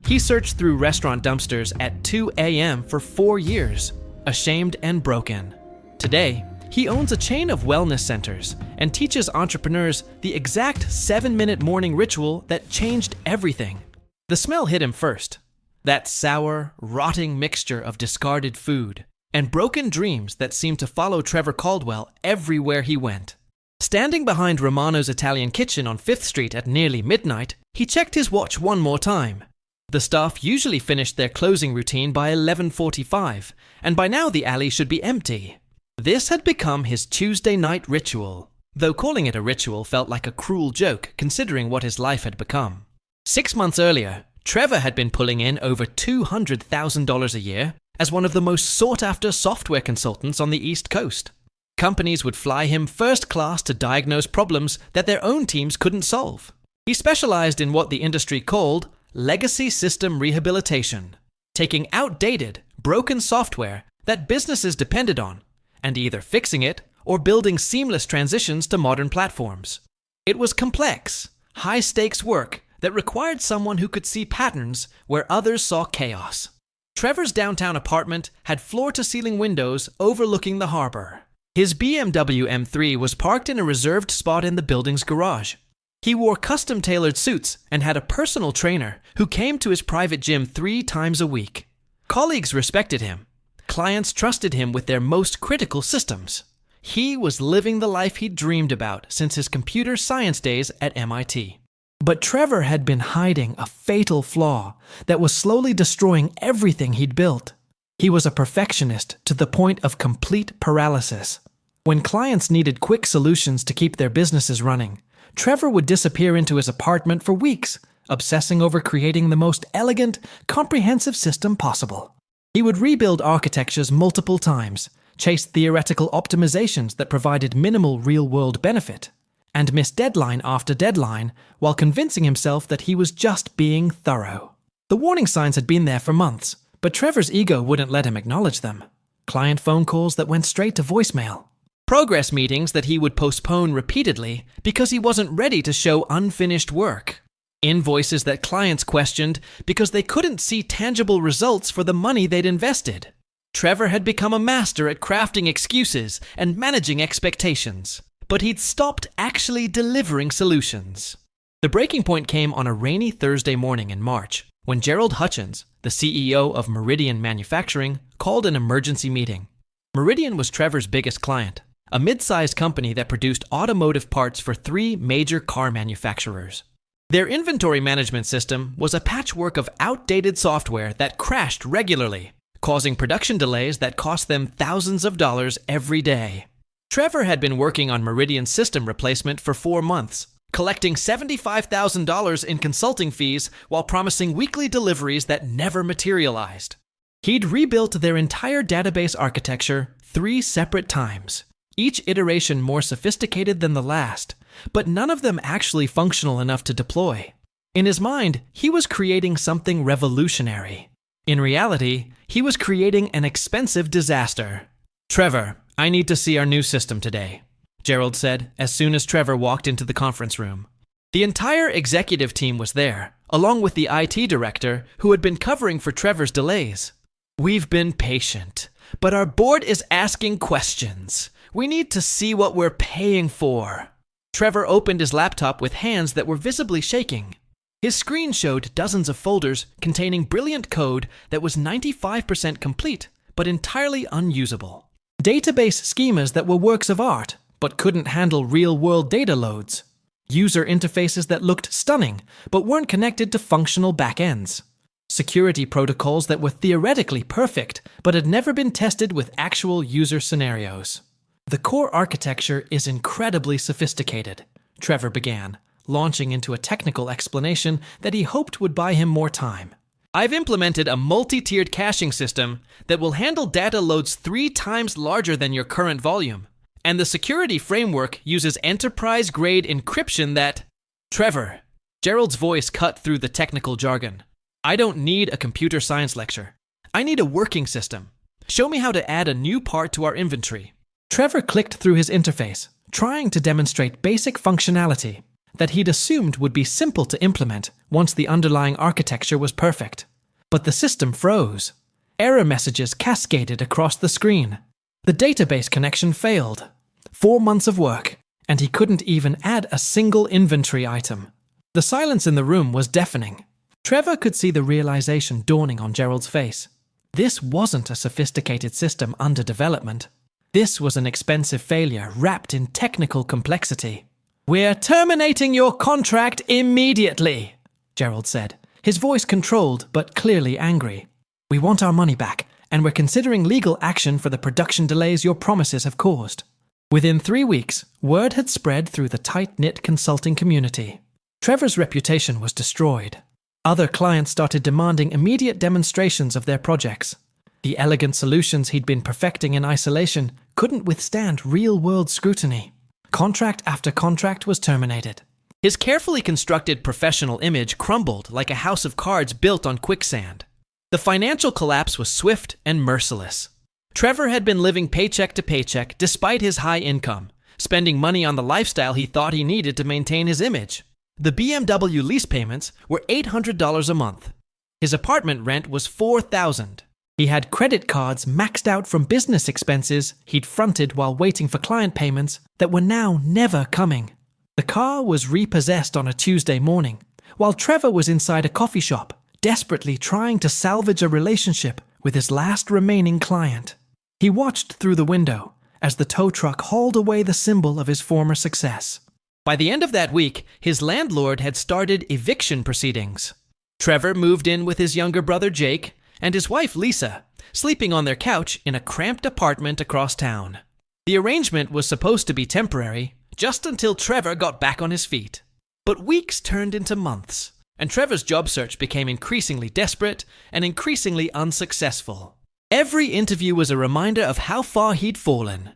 He searched through restaurant dumpsters at 2 a.m. for 4 years, ashamed and broken. Today, he owns a chain of wellness centers and teaches entrepreneurs the exact 7-minute morning ritual that changed everything. The smell hit him first. That sour, rotting mixture of discarded food and broken dreams that seemed to follow Trevor Caldwell everywhere he went. Standing behind Romano's Italian kitchen on 5th Street at nearly midnight, he checked his watch one more time. The staff usually finished their closing routine by 11:45, and by now the alley should be empty. This had become his Tuesday night ritual, though calling it a ritual felt like a cruel joke considering what his life had become. 6 months earlier, Trevor had been pulling in over $200,000 a year as one of the most sought-after software consultants on the East Coast. Companies would fly him first class to diagnose problems that their own teams couldn't solve. He specialized in what the industry called legacy system rehabilitation, taking outdated, broken software that businesses depended on and either fixing it or building seamless transitions to modern platforms. It was complex, high-stakes work that required someone who could see patterns where others saw chaos. Trevor's downtown apartment had floor-to-ceiling windows overlooking the harbor. His BMW M3 was parked in a reserved spot in the building's garage. He wore custom-tailored suits and had a personal trainer who came to his private gym 3 times a week. Colleagues respected him. Clients trusted him with their most critical systems. He was living the life he'd dreamed about since his computer science days at MIT. But Trevor had been hiding a fatal flaw that was slowly destroying everything he'd built. He was a perfectionist to the point of complete paralysis. When clients needed quick solutions to keep their businesses running, Trevor would disappear into his apartment for weeks, obsessing over creating the most elegant, comprehensive system possible. He would rebuild architectures multiple times, chase theoretical optimizations that provided minimal real-world benefit, and miss deadline after deadline while convincing himself that he was just being thorough. The warning signs had been there for months, but Trevor's ego wouldn't let him acknowledge them. Client phone calls that went straight to voicemail. Progress meetings that he would postpone repeatedly because he wasn't ready to show unfinished work. Invoices that clients questioned because they couldn't see tangible results for the money they'd invested. Trevor had become a master at crafting excuses and managing expectations, but he'd stopped actually delivering solutions. The breaking point came on a rainy Thursday morning in March, when Gerald Hutchins, the CEO of Meridian Manufacturing, called an emergency meeting. Meridian was Trevor's biggest client, a mid-sized company that produced automotive parts for 3 major car manufacturers. Their inventory management system was a patchwork of outdated software that crashed regularly, causing production delays that cost them thousands of dollars every day. Trevor had been working on Meridian's system replacement for 4 months, collecting $75,000 in consulting fees while promising weekly deliveries that never materialized. He'd rebuilt their entire database architecture 3 separate times, each iteration more sophisticated than the last, but none of them actually functional enough to deploy. In his mind, he was creating something revolutionary. In reality, he was creating an expensive disaster. "Trevor, I need to see our new system today," Gerald said as soon as Trevor walked into the conference room. The entire executive team was there, along with the IT director who had been covering for Trevor's delays. "We've been patient, but our board is asking questions. We need to see what we're paying for." Trevor opened his laptop with hands that were visibly shaking. His screen showed dozens of folders containing brilliant code that was 95% complete, but entirely unusable. Database schemas that were works of art, but couldn't handle real-world data loads. User interfaces that looked stunning, but weren't connected to functional backends. Security protocols that were theoretically perfect, but had never been tested with actual user scenarios. "The core architecture is incredibly sophisticated," Trevor began, launching into a technical explanation that he hoped would buy him more time. "I've implemented a multi-tiered caching system that will handle data loads 3 times larger than your current volume. And the security framework uses enterprise-grade encryption that—" "Trevor," Gerald's voice cut through the technical jargon. "I don't need a computer science lecture. I need a working system. Show me how to add a new part to our inventory." Trevor clicked through his interface, trying to demonstrate basic functionality. that he'd assumed would be simple to implement once the underlying architecture was perfect. But the system froze. Error messages cascaded across the screen. The database connection failed. 4 months of work, and he couldn't even add a single inventory item. The silence in the room was deafening. Trevor could see the realization dawning on Gerald's face. This wasn't a sophisticated system under development. This was an expensive failure wrapped in technical complexity. "We're terminating your contract immediately," Gerald said, his voice controlled but clearly angry. "We want our money back, and we're considering legal action for the production delays your promises have caused." Within 3 weeks, word had spread through the tight-knit consulting community. Trevor's reputation was destroyed. Other clients started demanding immediate demonstrations of their projects. The elegant solutions he'd been perfecting in isolation couldn't withstand real-world scrutiny. Contract after contract was terminated. His carefully constructed professional image crumbled like a house of cards built on quicksand. The financial collapse was swift and merciless. Trevor had been living paycheck to paycheck despite his high income, spending money on the lifestyle he thought he needed to maintain his image. The BMW lease payments were $800 a month. His apartment rent was $4,000. He had credit cards maxed out from business expenses he'd fronted while waiting for client payments that were now never coming. The car was repossessed on a Tuesday morning, while Trevor was inside a coffee shop, desperately trying to salvage a relationship with his last remaining client. He watched through the window as the tow truck hauled away the symbol of his former success. By the end of that week, his landlord had started eviction proceedings. Trevor moved in with his younger brother Jake and his wife Lisa, sleeping on their couch in a cramped apartment across town. The arrangement was supposed to be temporary, just until Trevor got back on his feet. But weeks turned into months, and Trevor's job search became increasingly desperate and increasingly unsuccessful. Every interview was a reminder of how far he'd fallen.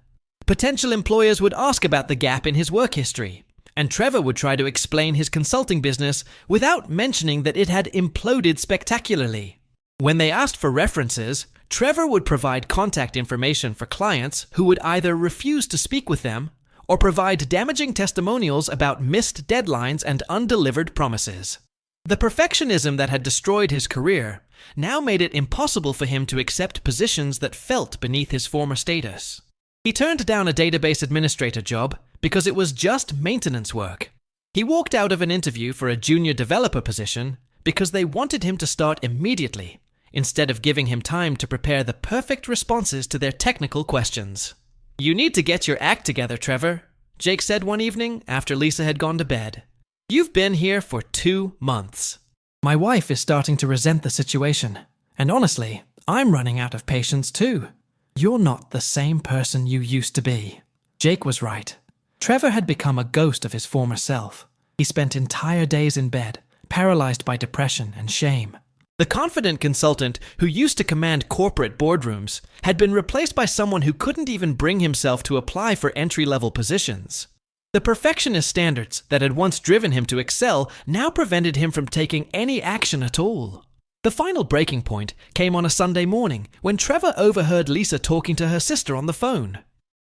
Potential employers would ask about the gap in his work history, and Trevor would try to explain his consulting business without mentioning that it had imploded spectacularly. When they asked for references, Trevor would provide contact information for clients who would either refuse to speak with them or provide damaging testimonials about missed deadlines and undelivered promises. The perfectionism that had destroyed his career now made it impossible for him to accept positions that felt beneath his former status. He turned down a database administrator job because it was just maintenance work. He walked out of an interview for a junior developer position because they wanted him to start immediately, instead of giving him time to prepare the perfect responses to their technical questions. "You need to get your act together, Trevor," Jake said one evening after Lisa had gone to bed. "You've been here for 2 months. My wife is starting to resent the situation, and honestly, I'm running out of patience too. You're not the same person you used to be." Jake was right. Trevor had become a ghost of his former self. He spent entire days in bed, paralyzed by depression and shame. The confident consultant who used to command corporate boardrooms had been replaced by someone who couldn't even bring himself to apply for entry-level positions. The perfectionist standards that had once driven him to excel now prevented him from taking any action at all. The final breaking point came on a Sunday morning when Trevor overheard Lisa talking to her sister on the phone.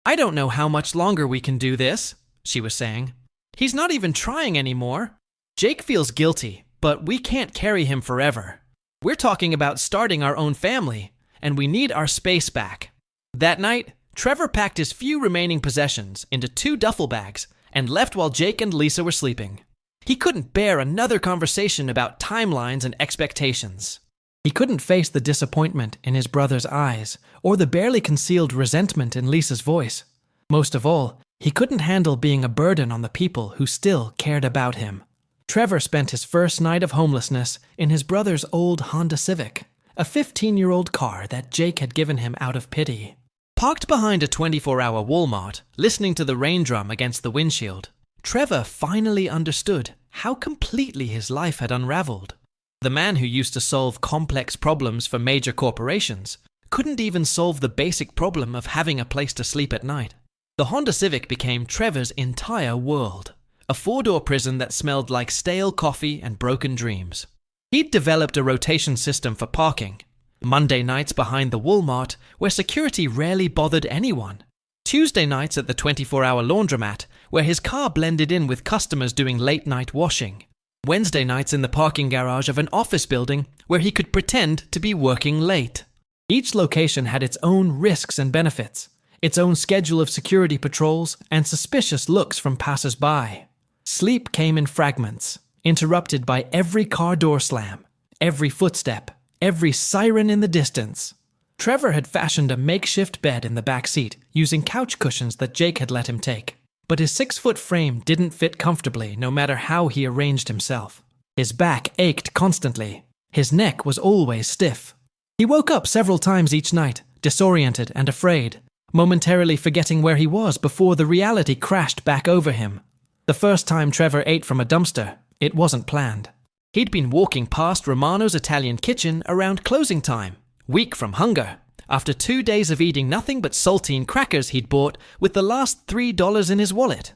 "I don't know how much longer we can do this," she was saying. "He's not even trying anymore. Jake feels guilty, but we can't carry him forever. We're talking about starting our own family, and we need our space back." That night, Trevor packed his few remaining possessions into 2 duffel bags and left while Jake and Lisa were sleeping. He couldn't bear another conversation about timelines and expectations. He couldn't face the disappointment in his brother's eyes or the barely concealed resentment in Lisa's voice. Most of all, he couldn't handle being a burden on the people who still cared about him. Trevor spent his first night of homelessness in his brother's old Honda Civic, a 15-year-old car that Jake had given him out of pity. Parked behind a 24-hour Walmart, listening to the rain drum against the windshield, Trevor finally understood how completely his life had unraveled. The man who used to solve complex problems for major corporations couldn't even solve the basic problem of having a place to sleep at night. The Honda Civic became Trevor's entire world, a 4-door prison that smelled like stale coffee and broken dreams. He'd developed a rotation system for parking. Monday nights behind the Walmart, where security rarely bothered anyone. Tuesday nights at the 24-hour laundromat, where his car blended in with customers doing late-night washing. Wednesday nights in the parking garage of an office building where he could pretend to be working late. Each location had its own risks and benefits, its own schedule of security patrols and suspicious looks from passers-by. Sleep came in fragments, interrupted by every car door slam, every footstep, every siren in the distance. Trevor had fashioned a makeshift bed in the back seat using couch cushions that Jake had let him take. But his 6-foot frame didn't fit comfortably no matter how he arranged himself. His back ached constantly. His neck was always stiff. He woke up several times each night, disoriented and afraid, momentarily forgetting where he was before the reality crashed back over him. The first time Trevor ate from a dumpster, it wasn't planned. He'd been walking past Romano's Italian kitchen around closing time, weak from hunger, after 2 days of eating nothing but saltine crackers he'd bought with the last $3 in his wallet.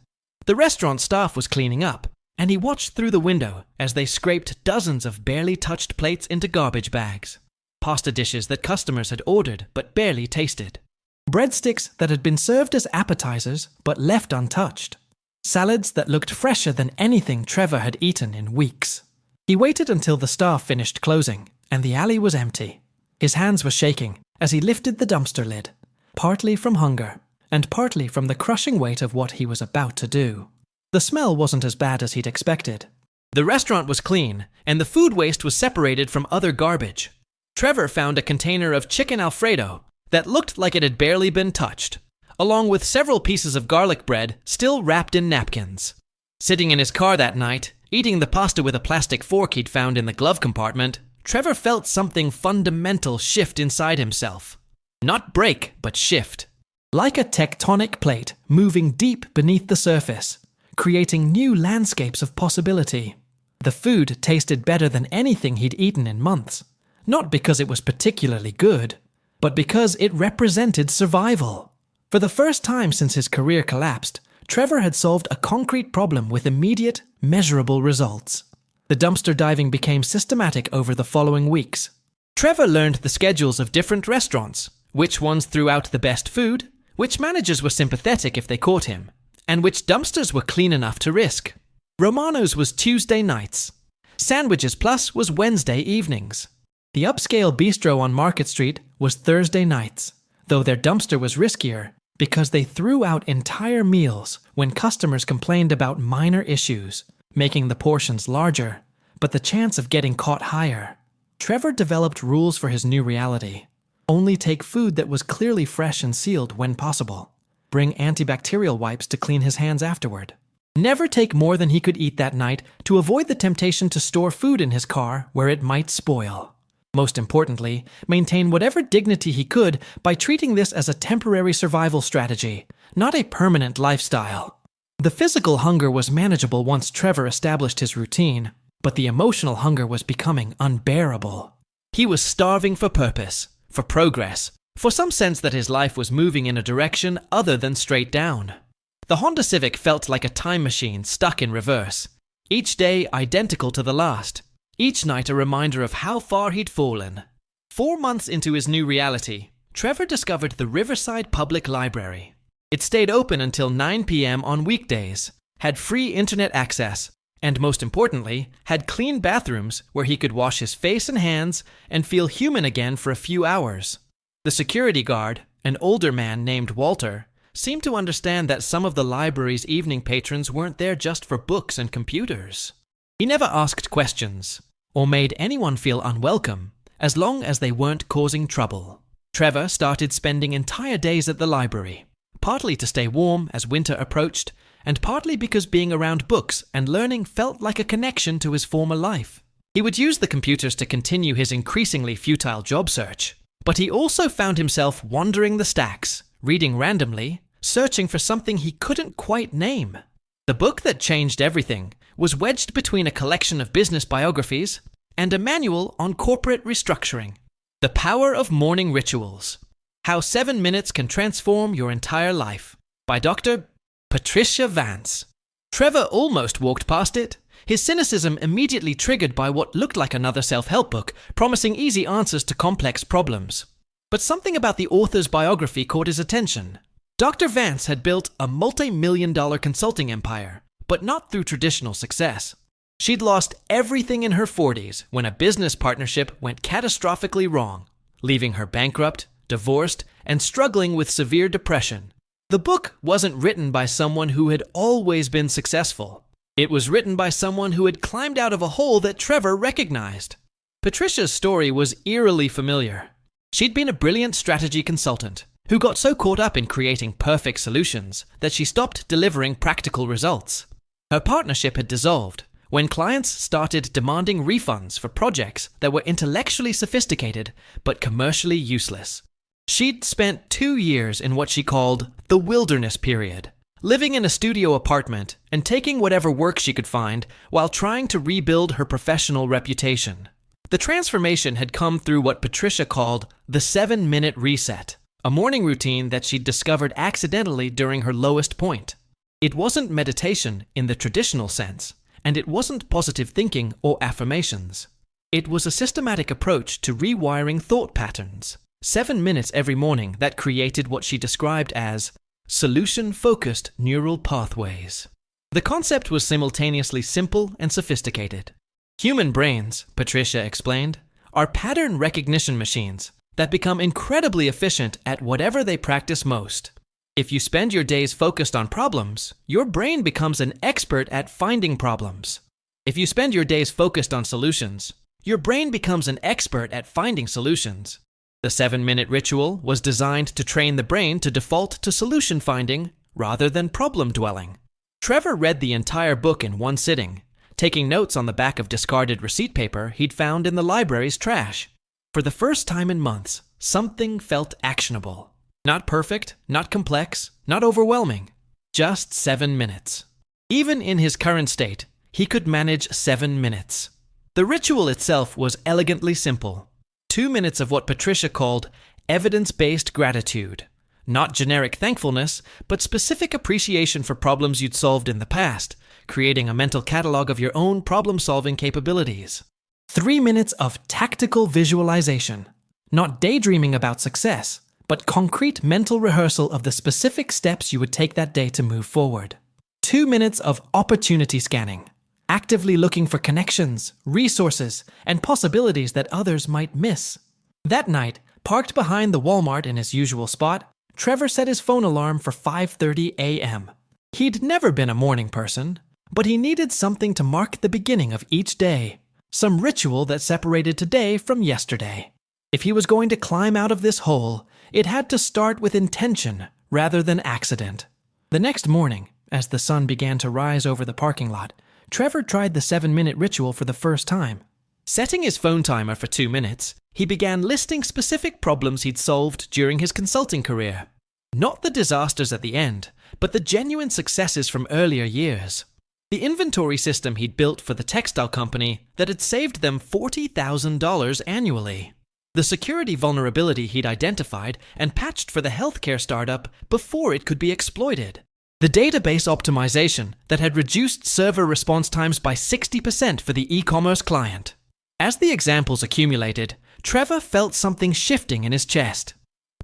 The restaurant staff was cleaning up, and he watched through the window as they scraped dozens of barely touched plates into garbage bags. Pasta dishes that customers had ordered but barely tasted. Breadsticks that had been served as appetizers but left untouched. Salads that looked fresher than anything Trevor had eaten in weeks. He waited until the staff finished closing, and the alley was empty. His hands were shaking as he lifted the dumpster lid, partly from hunger, and partly from the crushing weight of what he was about to do. The smell wasn't as bad as he'd expected. The restaurant was clean, and the food waste was separated from other garbage. Trevor found a container of chicken Alfredo that looked like it had barely been touched, along with several pieces of garlic bread still wrapped in napkins. Sitting in his car that night, eating the pasta with a plastic fork he'd found in the glove compartment, Trevor felt something fundamental shift inside himself. Not break, but shift. Like a tectonic plate moving deep beneath the surface, creating new landscapes of possibility. The food tasted better than anything he'd eaten in months, not because it was particularly good, but because it represented survival. For the first time since his career collapsed, Trevor had solved a concrete problem with immediate, measurable results. The dumpster diving became systematic over the following weeks. Trevor learned the schedules of different restaurants, which ones threw out the best food, which managers were sympathetic if they caught him, and which dumpsters were clean enough to risk. Romano's was Tuesday nights. Sandwiches Plus was Wednesday evenings. The upscale bistro on Market Street was Thursday nights, though their dumpster was riskier because they threw out entire meals when customers complained about minor issues, making the portions larger, but the chance of getting caught higher. Trevor developed rules for his new reality. Only take food that was clearly fresh and sealed when possible. Bring antibacterial wipes to clean his hands afterward. Never take more than he could eat that night to avoid the temptation to store food in his car where it might spoil. Most importantly, maintain whatever dignity he could by treating this as a temporary survival strategy, not a permanent lifestyle. The physical hunger was manageable once Trevor established his routine, but the emotional hunger was becoming unbearable. He was starving for purpose, for progress, for some sense that his life was moving in a direction other than straight down. The Honda Civic felt like a time machine stuck in reverse, each day identical to the last, each night a reminder of how far he'd fallen. 4 months into his new reality, Trevor discovered the Riverside Public Library. It stayed open until 9 p.m. on weekdays, had free internet access, and most importantly, had clean bathrooms where he could wash his face and hands and feel human again for a few hours. The security guard, an older man named Walter, seemed to understand that some of the library's evening patrons weren't there just for books and computers. He never asked questions, or made anyone feel unwelcome, as long as they weren't causing trouble. Trevor started spending entire days at the library, partly to stay warm as winter approached, and partly because being around books and learning felt like a connection to his former life. He would use the computers to continue his increasingly futile job search, but he also found himself wandering the stacks, reading randomly, searching for something he couldn't quite name. The book that changed everything was wedged between a collection of business biographies and a manual on corporate restructuring. The Power of Morning Rituals. How 7 minutes can transform your entire life, by Dr. Patricia Vance. Trevor almost walked past it, his cynicism immediately triggered by what looked like another self-help book, promising easy answers to complex problems. But something about the author's biography caught his attention. Dr. Vance had built a multi-million-dollar consulting empire, but not through traditional success. She'd lost everything in her 40s when a business partnership went catastrophically wrong, leaving her bankrupt, divorced, and struggling with severe depression. The book wasn't written by someone who had always been successful. It was written by someone who had climbed out of a hole that Trevor recognized. Patricia's story was eerily familiar. She'd been a brilliant strategy consultant who got so caught up in creating perfect solutions that she stopped delivering practical results. Her partnership had dissolved when clients started demanding refunds for projects that were intellectually sophisticated but commercially useless. She'd spent 2 years in what she called the wilderness period, living in a studio apartment and taking whatever work she could find while trying to rebuild her professional reputation. The transformation had come through what Patricia called the 7-minute reset, a morning routine that she'd discovered accidentally during her lowest point. It wasn't meditation in the traditional sense, and it wasn't positive thinking or affirmations. It was a systematic approach to rewiring thought patterns. 7 minutes every morning that created what she described as solution-focused neural pathways. The concept was simultaneously simple and sophisticated. Human brains, Patricia explained, are pattern recognition machines that become incredibly efficient at whatever they practice most. If you spend your days focused on problems, your brain becomes an expert at finding problems. If you spend your days focused on solutions, your brain becomes an expert at finding solutions. The 7-minute ritual was designed to train the brain to default to solution finding rather than problem dwelling. Trevor read the entire book in one sitting, taking notes on the back of discarded receipt paper he'd found in the library's trash. For the first time in months, something felt actionable. Not perfect, not complex, not overwhelming. Just 7 minutes. Even in his current state, he could manage 7 minutes. The ritual itself was elegantly simple. 2 minutes of what Patricia called evidence-based gratitude. Not generic thankfulness, but specific appreciation for problems you'd solved in the past, creating a mental catalog of your own problem-solving capabilities. 3 minutes of tactical visualization. Not daydreaming about success, but concrete mental rehearsal of the specific steps you would take that day to move forward. 2 minutes of opportunity scanning. Actively looking for connections, resources, and possibilities that others might miss. That night, parked behind the Walmart in his usual spot, Trevor set his phone alarm for 5:30 a.m. He'd never been a morning person, but he needed something to mark the beginning of each day, some ritual that separated today from yesterday. If he was going to climb out of this hole, it had to start with intention rather than accident. The next morning, as the sun began to rise over the parking lot, Trevor tried the 7-minute ritual for the first time. Setting his phone timer for 2 minutes, he began listing specific problems he'd solved during his consulting career. Not the disasters at the end, but the genuine successes from earlier years. The inventory system he'd built for the textile company that had saved them $40,000 annually. The security vulnerability he'd identified and patched for the healthcare startup before it could be exploited. The database optimization that had reduced server response times by 60% for the e-commerce client. As the examples accumulated, Trevor felt something shifting in his chest.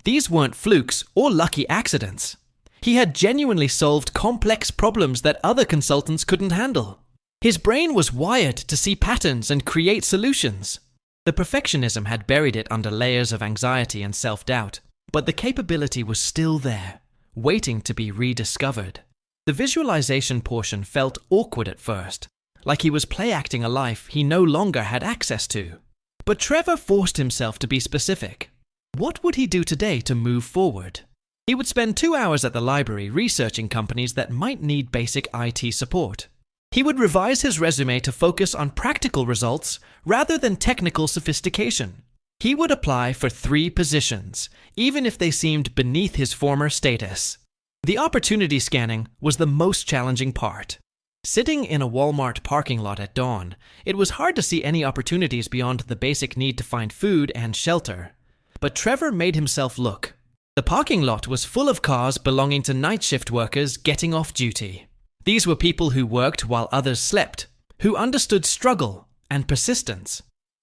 These weren't flukes or lucky accidents. He had genuinely solved complex problems that other consultants couldn't handle. His brain was wired to see patterns and create solutions. The perfectionism had buried it under layers of anxiety and self-doubt, but the capability was still there, waiting to be rediscovered. The visualization portion felt awkward at first, like he was play-acting a life he no longer had access to. But Trevor forced himself to be specific. What would he do today to move forward? He would spend 2 hours at the library researching companies that might need basic IT support. He would revise his resume to focus on practical results rather than technical sophistication. He would apply for 3 positions, even if they seemed beneath his former status. The opportunity scanning was the most challenging part. Sitting in a Walmart parking lot at dawn, it was hard to see any opportunities beyond the basic need to find food and shelter. But Trevor made himself look. The parking lot was full of cars belonging to night shift workers getting off duty. These were people who worked while others slept, who understood struggle and persistence.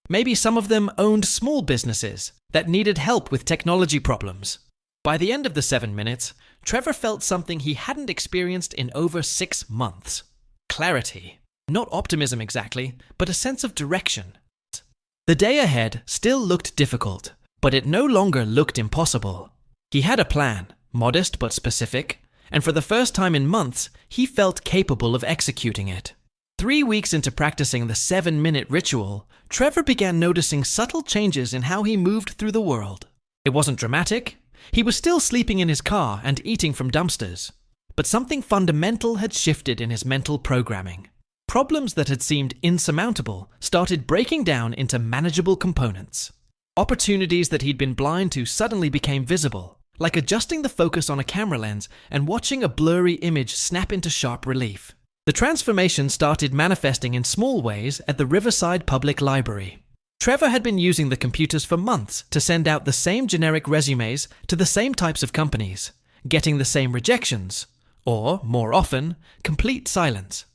Maybe some of them owned small businesses that needed help with technology problems. By the end of the 7 minutes, Trevor felt something he hadn't experienced in over 6 months. Clarity. Not optimism exactly, but a sense of direction. The day ahead still looked difficult, but it no longer looked impossible. He had a plan, modest but specific, and for the first time in months, he felt capable of executing it. 3 weeks into practicing the 7-minute ritual, Trevor began noticing subtle changes in how he moved through the world. It wasn't dramatic. He was still sleeping in his car and eating from dumpsters. But something fundamental had shifted in his mental programming. Problems that had seemed insurmountable started breaking down into manageable components. Opportunities that he'd been blind to suddenly became visible, like adjusting the focus on a camera lens and watching a blurry image snap into sharp relief. The transformation started manifesting in small ways at the Riverside Public Library. Trevor had been using the computers for months to send out the same generic resumes to the same types of companies, getting the same rejections, or, more often, complete silence.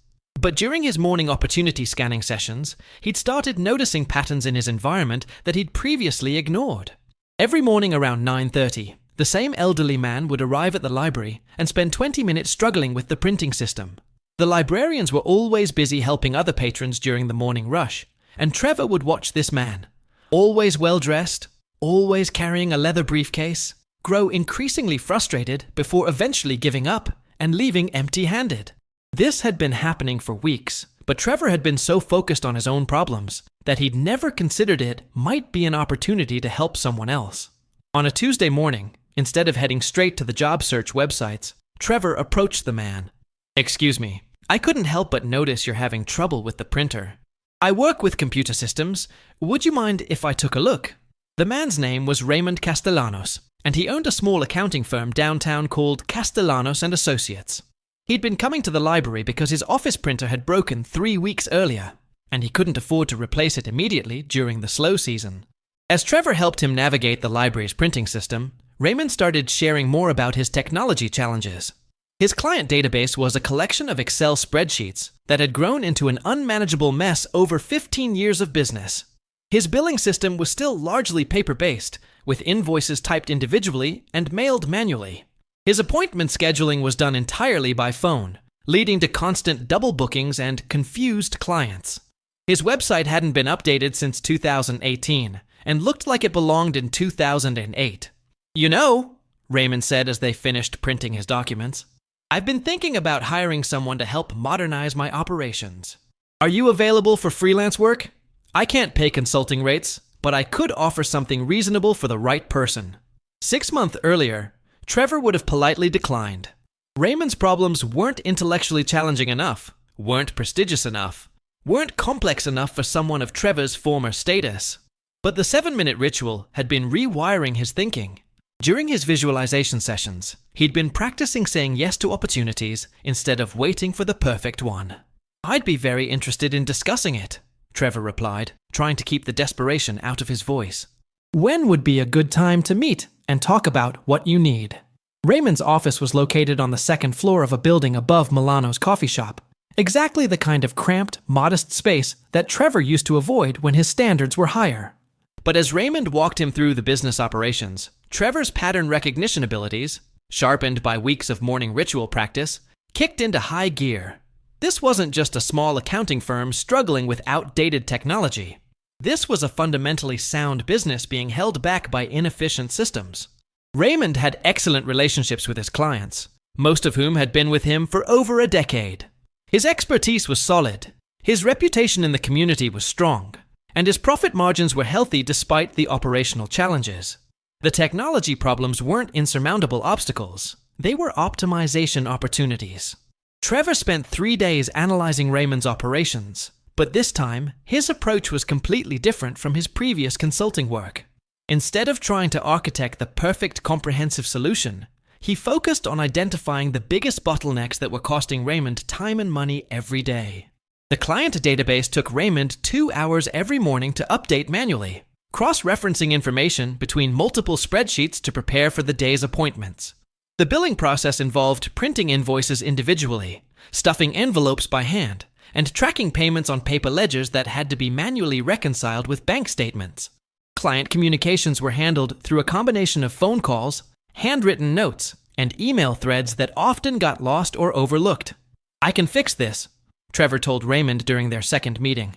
But during his morning opportunity scanning sessions, he'd started noticing patterns in his environment that he'd previously ignored. Every morning around 9:30, the same elderly man would arrive at the library and spend 20 minutes struggling with the printing system. The librarians were always busy helping other patrons during the morning rush, and Trevor would watch this man, always well-dressed, always carrying a leather briefcase, grow increasingly frustrated before eventually giving up and leaving empty-handed. This had been happening for weeks, but Trevor had been so focused on his own problems that he'd never considered it might be an opportunity to help someone else. On a Tuesday morning, instead of heading straight to the job search websites, Trevor approached the man. "Excuse me, I couldn't help but notice you're having trouble with the printer. I work with computer systems. Would you mind if I took a look?" The man's name was Raymond Castellanos, and he owned a small accounting firm downtown called Castellanos and Associates. He'd been coming to the library because his office printer had broken 3 weeks earlier, and he couldn't afford to replace it immediately during the slow season. As Trevor helped him navigate the library's printing system, Raymond started sharing more about his technology challenges. His client database was a collection of Excel spreadsheets that had grown into an unmanageable mess over 15 years of business. His billing system was still largely paper-based, with invoices typed individually and mailed manually. His appointment scheduling was done entirely by phone, leading to constant double bookings and confused clients. His website hadn't been updated since 2018 and looked like it belonged in 2008. "You know," Raymond said as they finished printing his documents, "I've been thinking about hiring someone to help modernize my operations. Are you available for freelance work? I can't pay consulting rates, but I could offer something reasonable for the right person." 6 months earlier, Trevor would have politely declined. Raymond's problems weren't intellectually challenging enough, weren't prestigious enough, weren't complex enough for someone of Trevor's former status. But the 7-minute ritual had been rewiring his thinking. During his visualization sessions, he'd been practicing saying yes to opportunities instead of waiting for the perfect one. "I'd be very interested in discussing it," Trevor replied, trying to keep the desperation out of his voice. "When would be a good time to meet and talk about what you need?" Raymond's office was located on the 2nd floor of a building above Milano's coffee shop, exactly the kind of cramped, modest space that Trevor used to avoid when his standards were higher. But as Raymond walked him through the business operations, Trevor's pattern recognition abilities, sharpened by weeks of morning ritual practice, kicked into high gear. This wasn't just a small accounting firm struggling with outdated technology. This was a fundamentally sound business being held back by inefficient systems. Raymond had excellent relationships with his clients, most of whom had been with him for over a decade. His expertise was solid, his reputation in the community was strong, and his profit margins were healthy despite the operational challenges. The technology problems weren't insurmountable obstacles, they were optimization opportunities. Trevor spent 3 days analyzing Raymond's operations, but this time, his approach was completely different from his previous consulting work. Instead of trying to architect the perfect comprehensive solution, he focused on identifying the biggest bottlenecks that were costing Raymond time and money every day. The client database took Raymond 2 hours every morning to update manually, cross-referencing information between multiple spreadsheets to prepare for the day's appointments. The billing process involved printing invoices individually, stuffing envelopes by hand, and tracking payments on paper ledgers that had to be manually reconciled with bank statements. Client communications were handled through a combination of phone calls, handwritten notes, and email threads that often got lost or overlooked. "I can fix this," Trevor told Raymond during their second meeting.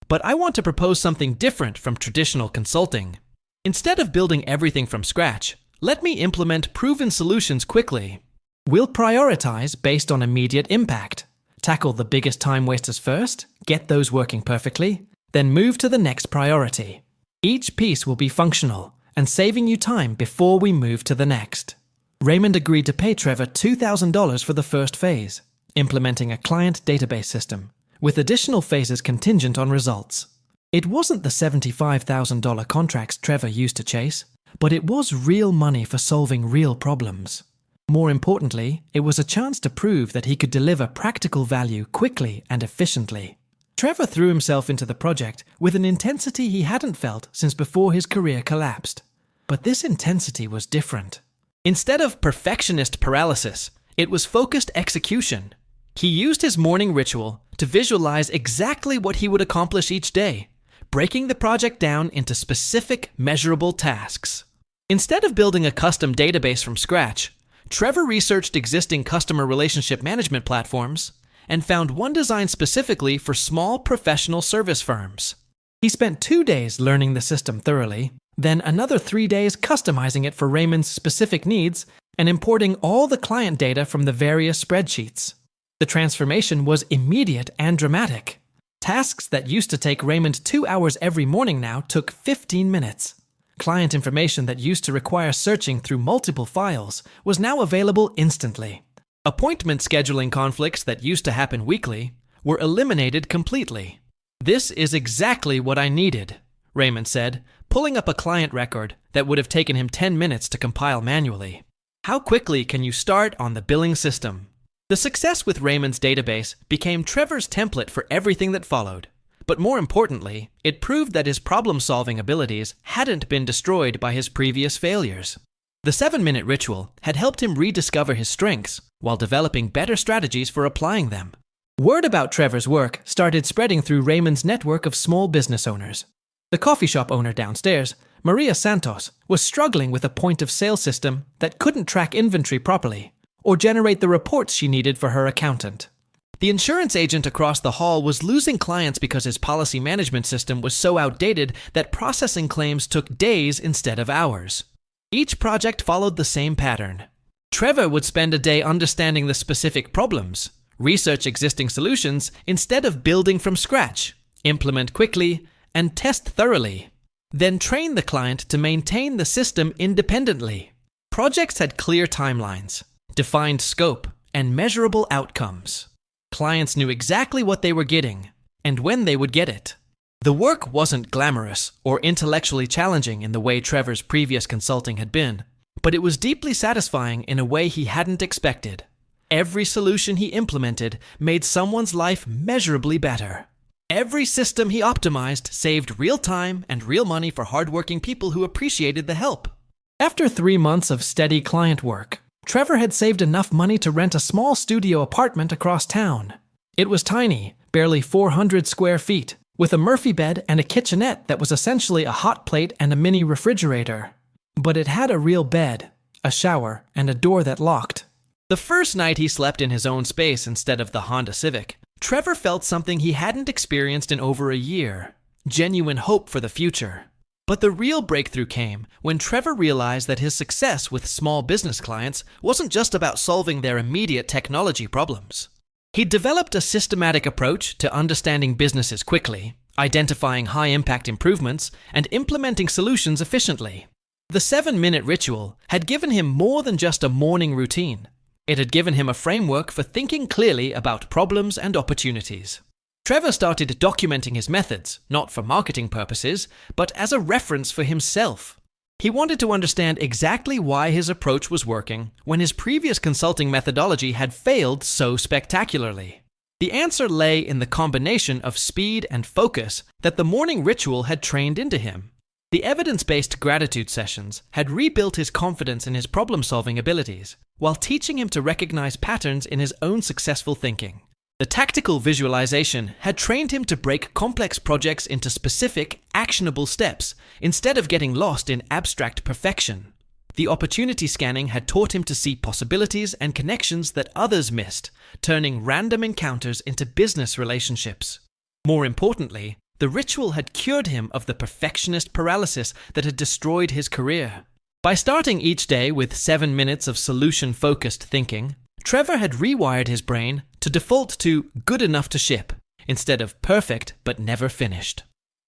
"But I want to propose something different from traditional consulting. Instead of building everything from scratch, let me implement proven solutions quickly. We'll prioritize based on immediate impact. Tackle the biggest time wasters first, get those working perfectly, then move to the next priority. Each piece will be functional and saving you time before we move to the next." Raymond agreed to pay Trevor $2,000 for the first phase, implementing a client database system, with additional phases contingent on results. It wasn't the $75,000 contracts Trevor used to chase, but it was real money for solving real problems. More importantly, it was a chance to prove that he could deliver practical value quickly and efficiently. Trevor threw himself into the project with an intensity he hadn't felt since before his career collapsed. But this intensity was different. Instead of perfectionist paralysis, it was focused execution. He used his morning ritual to visualize exactly what he would accomplish each day, breaking the project down into specific, measurable tasks. Instead of building a custom database from scratch, Trevor researched existing customer relationship management platforms and found one designed specifically for small professional service firms. He spent 2 days learning the system thoroughly, then another 3 days customizing it for Raymond's specific needs and importing all the client data from the various spreadsheets. The transformation was immediate and dramatic. Tasks that used to take Raymond 2 hours every morning now took 15 minutes. Client information that used to require searching through multiple files was now available instantly. Appointment scheduling conflicts that used to happen weekly were eliminated completely. "This is exactly what I needed," Raymond said, pulling up a client record that would have taken him 10 minutes to compile manually. How quickly can you start on the billing system? The success with Raymond's database became Trevor's template for everything that followed. But more importantly, it proved that his problem-solving abilities hadn't been destroyed by his previous failures. The 7-minute ritual had helped him rediscover his strengths while developing better strategies for applying them. Word about Trevor's work started spreading through Raymond's network of small business owners. The coffee shop owner downstairs, Maria Santos, was struggling with a point-of-sale system that couldn't track inventory properly or generate the reports she needed for her accountant. The insurance agent across the hall was losing clients because his policy management system was so outdated that processing claims took days instead of hours. Each project followed the same pattern. Trevor would spend a day understanding the specific problems, research existing solutions instead of building from scratch, implement quickly, and test thoroughly. Then train the client to maintain the system independently. Projects had clear timelines, defined scope, and measurable outcomes. Clients knew exactly what they were getting and when they would get it. The work wasn't glamorous or intellectually challenging in the way Trevor's previous consulting had been, but it was deeply satisfying in a way he hadn't expected. Every solution he implemented made someone's life measurably better. Every system he optimized saved real time and real money for hardworking people who appreciated the help. After 3 months of steady client work, Trevor had saved enough money to rent a small studio apartment across town. It was tiny, barely 400 square feet, with a Murphy bed and a kitchenette that was essentially a hot plate and a mini refrigerator. But it had a real bed, a shower, and a door that locked. The first night he slept in his own space instead of the Honda Civic, Trevor felt something he hadn't experienced in over a year: genuine hope for the future. But the real breakthrough came when Trevor realized that his success with small business clients wasn't just about solving their immediate technology problems. He'd developed a systematic approach to understanding businesses quickly, identifying high-impact improvements, and implementing solutions efficiently. The 7-minute ritual had given him more than just a morning routine. It had given him a framework for thinking clearly about problems and opportunities. Trevor started documenting his methods, not for marketing purposes, but as a reference for himself. He wanted to understand exactly why his approach was working when his previous consulting methodology had failed so spectacularly. The answer lay in the combination of speed and focus that the morning ritual had trained into him. The evidence-based gratitude sessions had rebuilt his confidence in his problem-solving abilities, while teaching him to recognize patterns in his own successful thinking. The tactical visualization had trained him to break complex projects into specific, actionable steps instead of getting lost in abstract perfection. the opportunity scanning had taught him to see possibilities and connections that others missed, turning random encounters into business relationships. More importantly, the ritual had cured him of the perfectionist paralysis that had destroyed his career. By starting each day with 7 minutes of solution-focused thinking, Trevor had rewired his brain to default to good enough to ship, instead of perfect but never finished.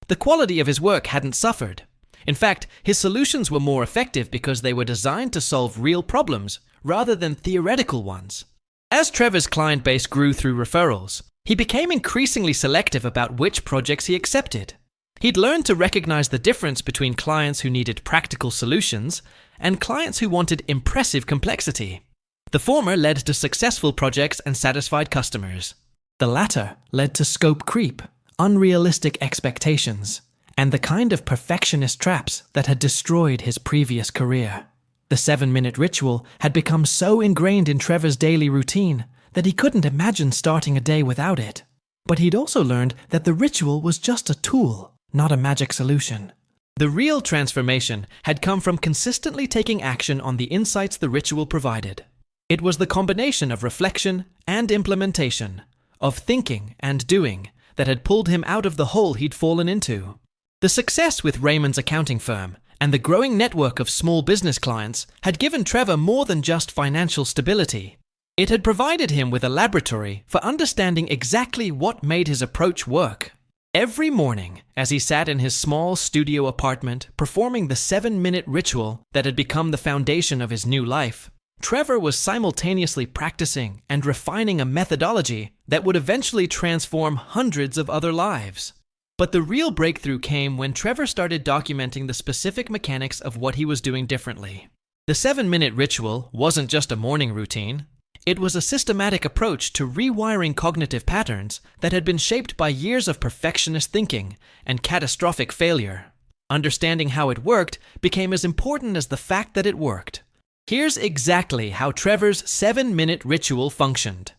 The quality of his work hadn't suffered. In fact, his solutions were more effective because they were designed to solve real problems rather than theoretical ones. As Trevor's client base grew through referrals, he became increasingly selective about which projects he accepted. He'd learned to recognize the difference between clients who needed practical solutions and clients who wanted impressive complexity. The former led to successful projects and satisfied customers. The latter led to scope creep, unrealistic expectations, and the kind of perfectionist traps that had destroyed his previous career. The 7-minute ritual had become so ingrained in Trevor's daily routine that he couldn't imagine starting a day without it. But he'd also learned that the ritual was just a tool, not a magic solution. The real transformation had come from consistently taking action on the insights the ritual provided. It was the combination of reflection and implementation, of thinking and doing, that had pulled him out of the hole he'd fallen into. The success with Raymond's accounting firm and the growing network of small business clients had given Trevor more than just financial stability. It had provided him with a laboratory for understanding exactly what made his approach work. Every morning, as he sat in his small studio apartment performing the 7-minute ritual that had become the foundation of his new life, Trevor was simultaneously practicing and refining a methodology that would eventually transform hundreds of other lives. But the real breakthrough came when Trevor started documenting the specific mechanics of what he was doing differently. The 7-minute ritual wasn't just a morning routine. It was a systematic approach to rewiring cognitive patterns that had been shaped by years of perfectionist thinking and catastrophic failure. Understanding how it worked became as important as the fact that it worked. Here's exactly how Trevor's 7-minute ritual functioned.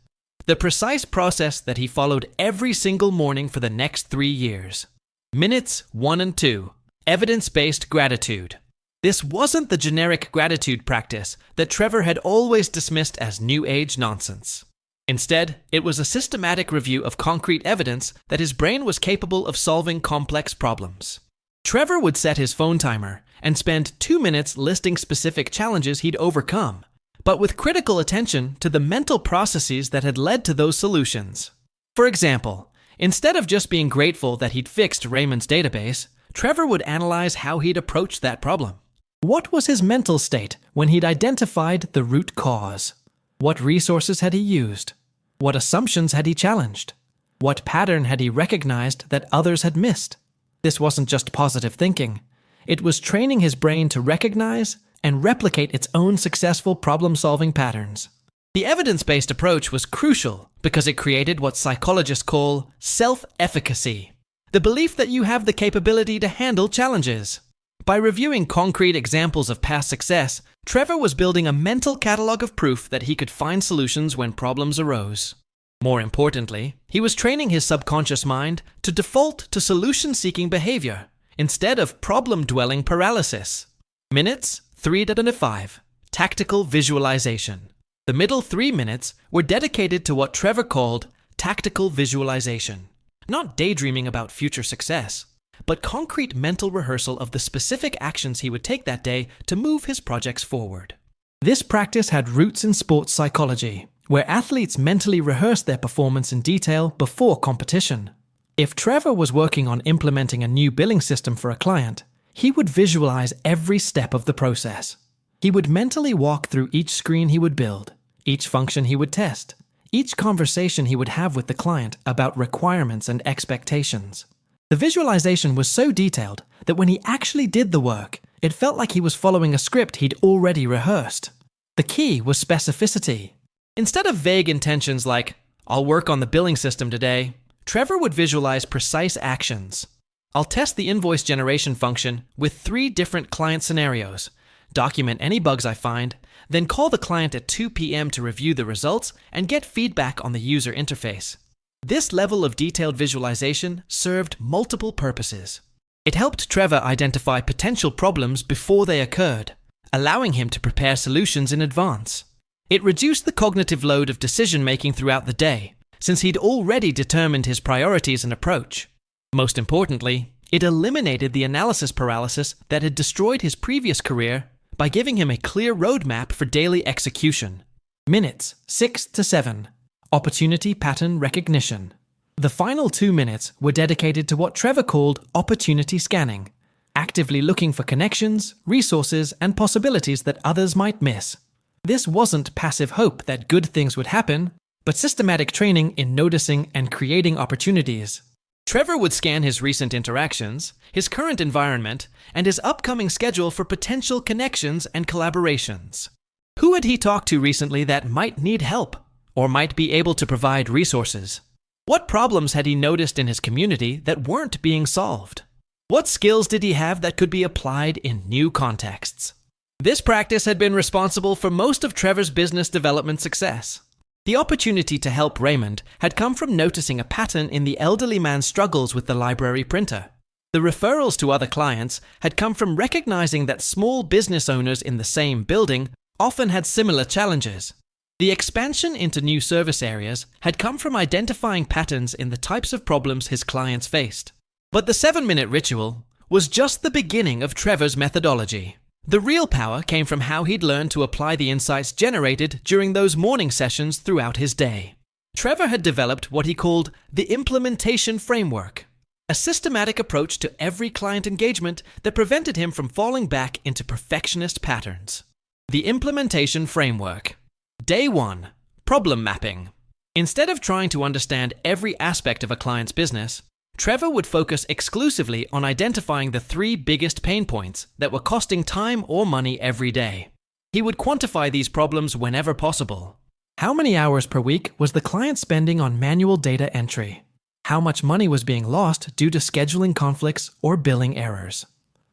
The precise process that he followed every single morning for the next 3 years. Minutes 1 and 2. Evidence-based gratitude. This wasn't the generic gratitude practice that Trevor had always dismissed as New Age nonsense. Instead, it was a systematic review of concrete evidence that his brain was capable of solving complex problems. Trevor would set his phone timer and spend 2 minutes listing specific challenges he'd overcome, but with critical attention to the mental processes that had led to those solutions. For example, instead of just being grateful that he'd fixed Raymond's database, Trevor would analyze how he'd approached that problem. What was his mental state when he'd identified the root cause? What resources had he used? What assumptions had he challenged? What pattern had he recognized that others had missed? This wasn't just positive thinking. It was training his brain to recognize and replicate its own successful problem-solving patterns. The evidence-based approach was crucial because it created what psychologists call self-efficacy, the belief that you have the capability to handle challenges. By reviewing concrete examples of past success, Trevor was building a mental catalog of proof that he could find solutions when problems arose. More importantly, he was training his subconscious mind to default to solution-seeking behavior instead of problem-dwelling paralysis. Minutes 3 to 5. Tactical visualization. The middle 3 minutes were dedicated to what Trevor called tactical visualization. Not daydreaming about future success, but concrete mental rehearsal of the specific actions he would take that day to move his projects forward. This practice had roots in sports psychology, where athletes mentally rehearsed their performance in detail before competition. If Trevor was working on implementing a new billing system for a client, he would visualize every step of the process. He would mentally walk through each screen he would build, each function he would test, each conversation he would have with the client about requirements and expectations. The visualization was so detailed that when he actually did the work, it felt like he was following a script he'd already rehearsed. The key was specificity. Instead of vague intentions like, "I'll work on the billing system today," Trevor would visualize precise actions. "I'll test the invoice generation function with 3 different client scenarios, document any bugs I find, then call the client at 2 p.m. to review the results and get feedback on the user interface." This level of detailed visualization served multiple purposes. It helped Trevor identify potential problems before they occurred, allowing him to prepare solutions in advance. It reduced the cognitive load of decision-making throughout the day, since he'd already determined his priorities and approach. Most importantly, it eliminated the analysis paralysis that had destroyed his previous career by giving him a clear roadmap for daily execution. Minutes 6 to 7. Opportunity pattern recognition. The final 2 minutes were dedicated to what Trevor called opportunity scanning, actively looking for connections, resources, and possibilities that others might miss. This wasn't passive hope that good things would happen, but systematic training in noticing and creating opportunities. Trevor would scan his recent interactions, his current environment, and his upcoming schedule for potential connections and collaborations. Who had he talked to recently that might need help, or might be able to provide resources? What problems had he noticed in his community that weren't being solved? What skills did he have that could be applied in new contexts? This practice had been responsible for most of Trevor's business development success. The opportunity to help Raymond had come from noticing a pattern in the elderly man's struggles with the library printer. The referrals to other clients had come from recognizing that small business owners in the same building often had similar challenges. The expansion into new service areas had come from identifying patterns in the types of problems his clients faced. But the 7-minute ritual was just the beginning of Trevor's methodology. The real power came from how he'd learned to apply the insights generated during those morning sessions throughout his day. Trevor had developed what he called the implementation framework, a systematic approach to every client engagement that prevented him from falling back into perfectionist patterns. The implementation framework. Day 1. Problem mapping. Instead of trying to understand every aspect of a client's business, Trevor would focus exclusively on identifying the 3 biggest pain points that were costing time or money every day. He would quantify these problems whenever possible. How many hours per week was the client spending on manual data entry? How much money was being lost due to scheduling conflicts or billing errors?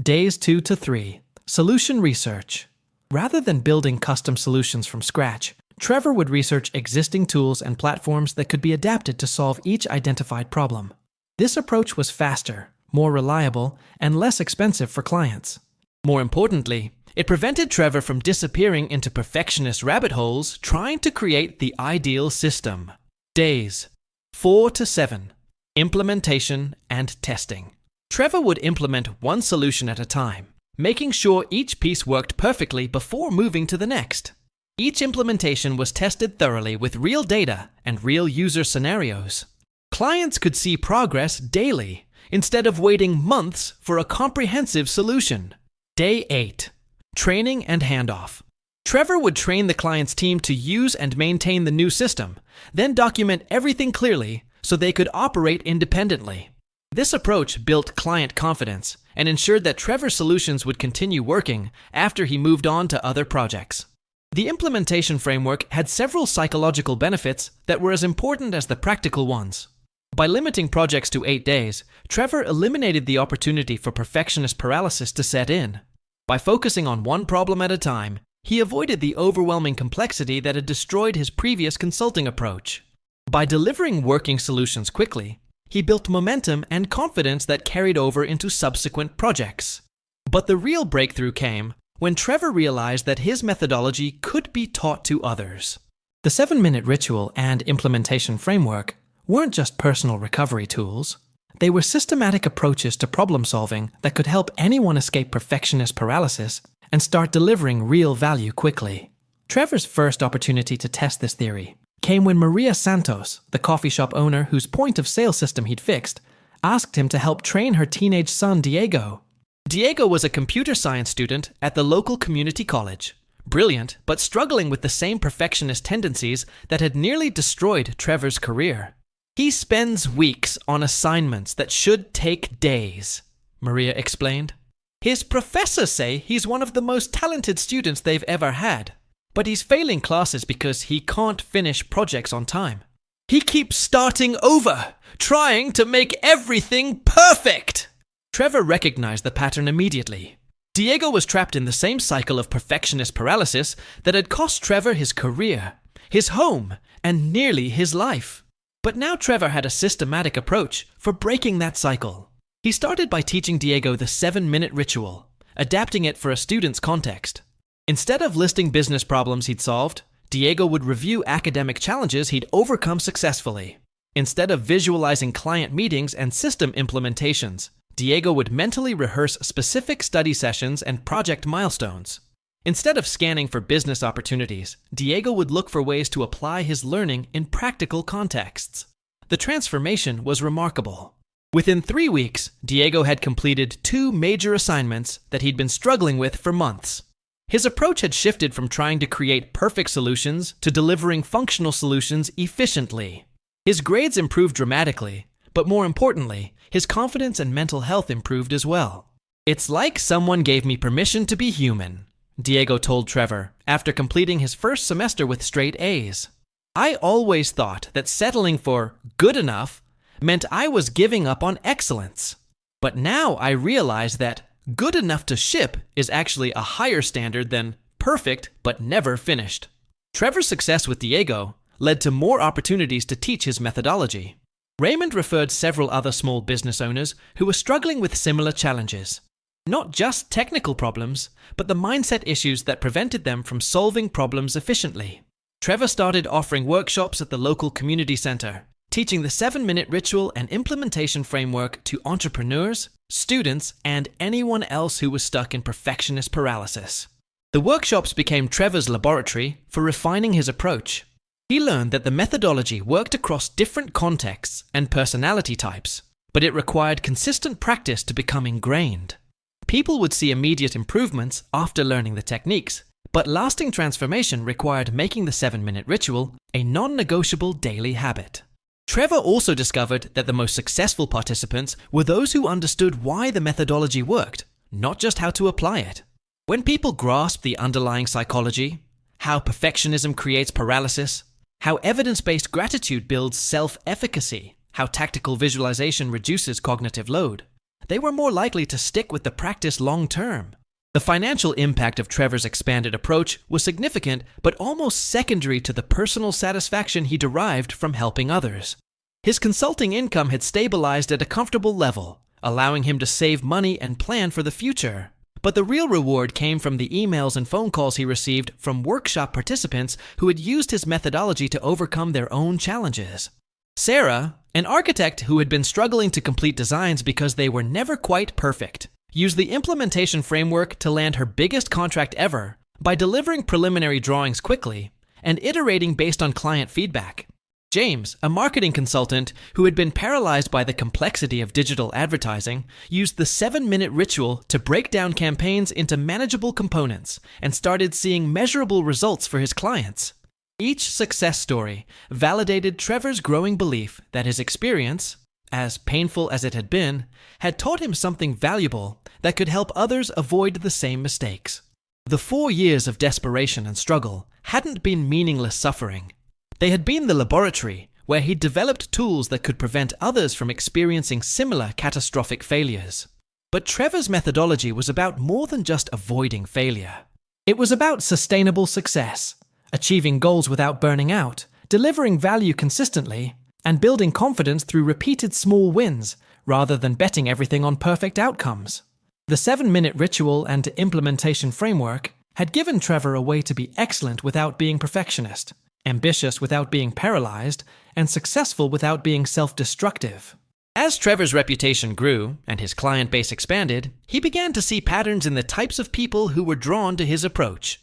Days 2 to 3. Solution research. Rather than building custom solutions from scratch, Trevor would research existing tools and platforms that could be adapted to solve each identified problem. This approach was faster, more reliable, and less expensive for clients. More importantly, it prevented Trevor from disappearing into perfectionist rabbit holes trying to create the ideal system. Days 4 to 7. Implementation and testing. Trevor would implement one solution at a time, making sure each piece worked perfectly before moving to the next. Each implementation was tested thoroughly with real data and real user scenarios. Clients could see progress daily, instead of waiting months for a comprehensive solution. Day 8. Training and handoff. Trevor would train the client's team to use and maintain the new system, then document everything clearly so they could operate independently. This approach built client confidence and ensured that Trevor's solutions would continue working after he moved on to other projects. The implementation framework had several psychological benefits that were as important as the practical ones. By limiting projects to 8 days, Trevor eliminated the opportunity for perfectionist paralysis to set in. By focusing on one problem at a time, he avoided the overwhelming complexity that had destroyed his previous consulting approach. By delivering working solutions quickly, he built momentum and confidence that carried over into subsequent projects. But the real breakthrough came when Trevor realized that his methodology could be taught to others. The 7-minute ritual and implementation framework weren't just personal recovery tools. They were systematic approaches to problem solving that could help anyone escape perfectionist paralysis and start delivering real value quickly. Trevor's first opportunity to test this theory came when Maria Santos, the coffee shop owner whose point of sale system he'd fixed, asked him to help train her teenage son Diego. Diego was a computer science student at the local community college. Brilliant, but struggling with the same perfectionist tendencies that had nearly destroyed Trevor's career. He spends weeks on assignments that should take days, Maria explained. His professors say he's one of the most talented students they've ever had, but he's failing classes because he can't finish projects on time. He keeps starting over, trying to make everything perfect. Trevor recognized the pattern immediately. Diego was trapped in the same cycle of perfectionist paralysis that had cost Trevor his career, his home, and nearly his life. But now Trevor had a systematic approach for breaking that cycle. He started by teaching Diego the 7-minute ritual, adapting it for a student's context. Instead of listing business problems he'd solved, Diego would review academic challenges he'd overcome successfully. Instead of visualizing client meetings and system implementations, Diego would mentally rehearse specific study sessions and project milestones. Instead of scanning for business opportunities, Diego would look for ways to apply his learning in practical contexts. The transformation was remarkable. Within 3 weeks, Diego had completed 2 major assignments that he'd been struggling with for months. His approach had shifted from trying to create perfect solutions to delivering functional solutions efficiently. His grades improved dramatically, but more importantly, his confidence and mental health improved as well. "It's like someone gave me permission to be human," Diego told Trevor after completing his first semester with straight A's. "I always thought that settling for good enough meant I was giving up on excellence. But now I realize that good enough to ship is actually a higher standard than perfect but never finished." Trevor's success with Diego led to more opportunities to teach his methodology. Raymond referred several other small business owners who were struggling with similar challenges. Not just technical problems, but the mindset issues that prevented them from solving problems efficiently. Trevor started offering workshops at the local community center, teaching the 7-minute ritual and implementation framework to entrepreneurs, students, and anyone else who was stuck in perfectionist paralysis. The workshops became Trevor's laboratory for refining his approach. He learned that the methodology worked across different contexts and personality types, but it required consistent practice to become ingrained. People would see immediate improvements after learning the techniques, but lasting transformation required making the 7-minute ritual a non-negotiable daily habit. Trevor also discovered that the most successful participants were those who understood why the methodology worked, not just how to apply it. When people grasp the underlying psychology, how perfectionism creates paralysis, how evidence-based gratitude builds self-efficacy, how tactical visualization reduces cognitive load, they were more likely to stick with the practice long-term. The financial impact of Trevor's expanded approach was significant, but almost secondary to the personal satisfaction he derived from helping others. His consulting income had stabilized at a comfortable level, allowing him to save money and plan for the future. But the real reward came from the emails and phone calls he received from workshop participants who had used his methodology to overcome their own challenges. Sarah, an architect who had been struggling to complete designs because they were never quite perfect, used the implementation framework to land her biggest contract ever by delivering preliminary drawings quickly and iterating based on client feedback. James, a marketing consultant who had been paralyzed by the complexity of digital advertising, used the 7-minute ritual to break down campaigns into manageable components and started seeing measurable results for his clients. Each success story validated Trevor's growing belief that his experience, as painful as it had taught him something valuable that could help others avoid the same mistakes. The 4 years of desperation and struggle hadn't been meaningless suffering. They had been the laboratory where he developed tools that could prevent others from experiencing similar catastrophic failures. But Trevor's methodology was about more than just avoiding failure. It was about sustainable success, achieving goals without burning out, delivering value consistently, and building confidence through repeated small wins rather than betting everything on perfect outcomes. The 7-minute ritual and implementation framework had given Trevor a way to be excellent without being perfectionist, ambitious without being paralyzed, and successful without being self-destructive. As Trevor's reputation grew and his client base expanded, he began to see patterns in the types of people who were drawn to his approach.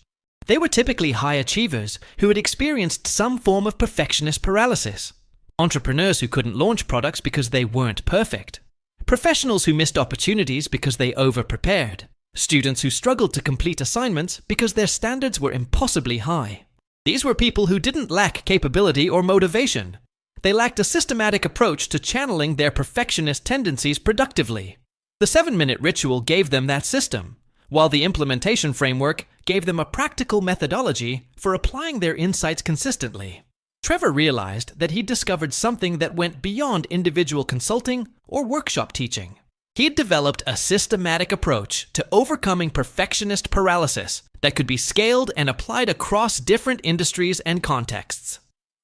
They were typically high achievers who had experienced some form of perfectionist paralysis, entrepreneurs who couldn't launch products because they weren't perfect, professionals who missed opportunities because they over-prepared, students who struggled to complete assignments because their standards were impossibly high. These were people who didn't lack capability or motivation. They lacked a systematic approach to channeling their perfectionist tendencies productively. The 7-minute ritual gave them that system, while the implementation framework gave them a practical methodology for applying their insights consistently. Trevor realized that he'd discovered something that went beyond individual consulting or workshop teaching. He'd developed a systematic approach to overcoming perfectionist paralysis that could be scaled and applied across different industries and contexts.